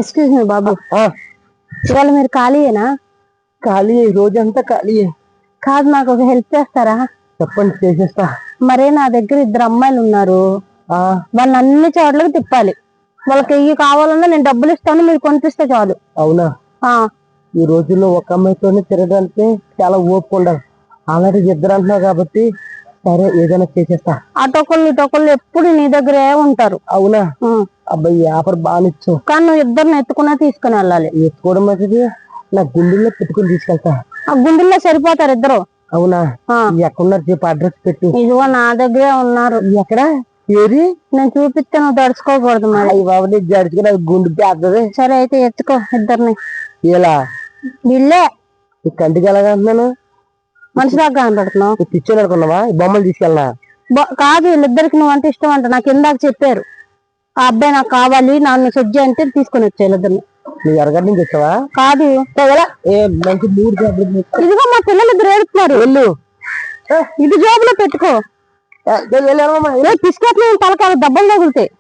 Excuse me బాబు, ఇవాళ మీరు ఖాళీయేనా? ఖాళీ, రోజంతా ఖాళీ. కాదు, నాకు ఒక హెల్ప్ చేస్తారా? చెప్పండి, చేసేస్తా. మరే నా దగ్గర 2 అమ్మాయిలు ఉన్నారు. వాళ్ళని అన్ని చోట్లకి తిప్పాలి. వాళ్ళకి ఇవి కావాలన్నా నేను డబ్బులు ఇస్తాను, మీరు కొనిపిస్తే చాలు. అవునా? ఈ రోజుల్లో ఒక అమ్మాయితోనే తిరగడానికి చాలా ఓపిక ఉండాలి. ఆల్రెడీ 2 అంటున్నావు కాబట్టి సరే, ఏదైనా చేసేస్తా. అటొకళ్ళు ఎప్పుడు నీ దగ్గరే ఉంటారు. అవునా? అబ్బాయి ఆఫర్ బాగా. కానీ నువ్వు 2 ఎత్తుకున్నా తీసుకుని వెళ్ళాలి. ఎత్తుకోవడం అనేది నా గుండెల్లో పెట్టుకుని తీసుకెళ్తా. ఆ గుండెల్లో సరిపోతారు 2. అవునా? ఎక్కడున్నారు చెప్పు, అడ్రస్ పెట్టు. ఇదిగో నా దగ్గరే ఉన్నారు. ఎక్కడ? ఏరి? నేను చూపిస్తే నువ్వు దడుచుకోకూడదు. మరి బాబు, నీకు జడుచుకుని గుండె పేద్దది. సరే అయితే ఎత్తుకో 2. ఇలా వీళ్ళే కంటికి ఎలాగంటున్నాను? మనిషి దాకా కనపడుతున్నావు. పిచ్చోని అనుకున్నావా? బొమ్మలు తీసుకెళ్ళనా? కాదు, వీళ్ళిద్దరికి నువ్వు అంటే ఇష్టం అంట. నాకు ఇందాక చెప్పారు, ఆ అబ్బాయి నాకు కావాలి, నాన్న సజ్జ అంటే తీసుకుని వచ్చా వీళ్ళిద్దరిని. నువ్వు ఎరగడి నుంచి వచ్చావా? కాదు, మంచి మూడు. ఇదిగో మా పిల్లలు 2 ఏడుతున్నారు. వెళ్ళు, ఇది జోబులో పెట్టుకో. తీసుకెళ్ళి తలకాయ దెబ్బలు తగులుతాయి.